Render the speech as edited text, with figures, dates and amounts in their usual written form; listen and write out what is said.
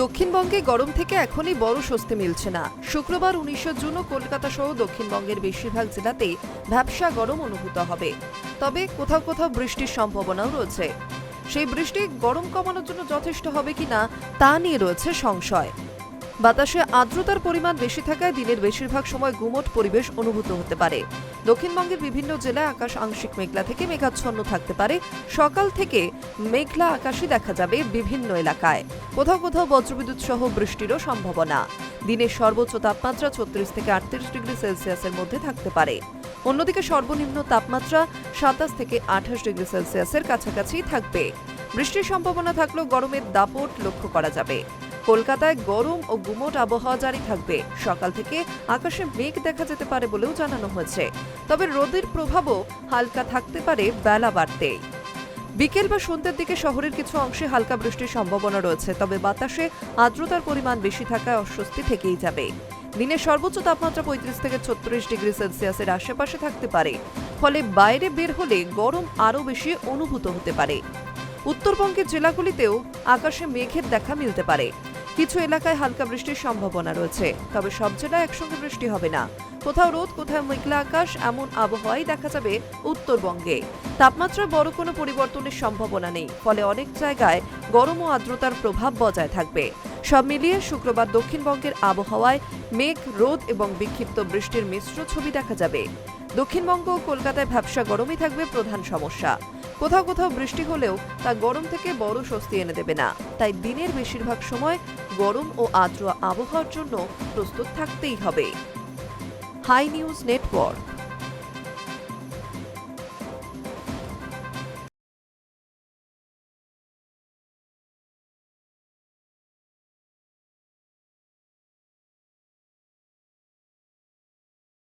দক্ষিণবঙ্গে গরম থেকে এখনই বড় স্বস্তি মিলছে না। শুক্রবার 19 জুনও কলকাতা সহ দক্ষিণবঙ্গের বেশিরভাগ জেলাতেই ভ্যাপসা গরম অনুভূত হবে। তবে কোথাও কোথাও বৃষ্টির সম্ভাবনাও রয়েছে। সেই বৃষ্টি গরম কমানোর জন্য যথেষ্ট হবে কিনা তা নিয়ে রয়েছে সংশয়। বাতাসে আর্দ্রতার পরিমাণ বেশি থাকায় দিনের বেশিরভাগ সময় গুমোট পরিবেশ অনুভূত হতে পারে। দক্ষিণবঙ্গের বিভিন্ন জেলায় আকাশ আংশিক মেঘলা থেকে মেঘাচ্ছন্ন থাকতে পারে। সকাল থেকে মেঘলা আকাশই দেখা যাবে বিভিন্ন এলাকায়। কোথাও কোথাও বজ্রবিদ্যুৎ সহ বৃষ্টিরও সম্ভাবনা। দিনের সর্বোচ্চ তাপমাত্রা 36 থেকে 38 ডিগ্রি সেলসিয়াসের মধ্যে থাকতে পারে। অন্যদিকে সর্বনিম্ন তাপমাত্রা 27 থেকে 28 ডিগ্রি সেলসিয়াসের কাছাকাছি থাকবে। বৃষ্টির সম্ভাবনা থাকলেও গরমের দাপট লক্ষ্য করা যাবে। কলকাতায় গরম ও গুমোট আবহাওয়া জারি থাকবে। সকাল থেকে আকাশে মেঘ দেখা যেতে পারে বলেও জানানো হয়েছে। তবে রোদের প্রভাবও হালকা থাকতে পারে বেলা বাড়তেই। বিকেল বা সন্ধ্যের দিকে শহরের কিছু অংশে হালকা বৃষ্টির সম্ভাবনা রয়েছে। তবে বাতাসে আর্দ্রতার পরিমাণ বেশি থাকায় অস্বস্তি থেকেই যাবে। দিনের সর্বোচ্চ তাপমাত্রা 35 থেকে 36 ডিগ্রি সেলসিয়াসের আশেপাশে থাকতে পারে। ফলে বাইরে বের হলে গরম আরও বেশি অনুভূত হতে পারে। উত্তরবঙ্গের জেলাগুলিতেও আকাশে মেঘের দেখা মিলতে পারে। কিছু এলাকায় হালকা বৃষ্টির সম্ভাবনা রয়েছে। তবে সব জেলায় একসঙ্গে বৃষ্টি হবে না। কোথাও রোদ, কোথাও মেঘলা আকাশ, এমন আবহাওয়াই দেখা যাবে উত্তরবঙ্গে। তাপমাত্রায় বড় কোনো পরিবর্তনের সম্ভাবনা নেই। ফলে অনেক জায়গায় গরম ও আর্দ্রতার প্রভাব বজায় থাকবে। সব মিলিয়ে শুক্রবার দক্ষিণবঙ্গের আবহাওয়ায় মেঘ, রোদ এবং বিক্ষিপ্ত বৃষ্টির মিশ্র ছবি দেখা যাবে। দক্ষিণবঙ্গ ও কলকাতায় ভ্যাপসা গরমই থাকবে প্রধান সমস্যা। কোথাও কোথাও বৃষ্টি হলেও তা গরম থেকে বড় স্বস্তি এনে দেবে না। তাই দিনের বেশিরভাগ সময় গরম ও আর্দ্র আবহাওয়ার জন্য প্রস্তুত থাকতেই হবে। Hi news network.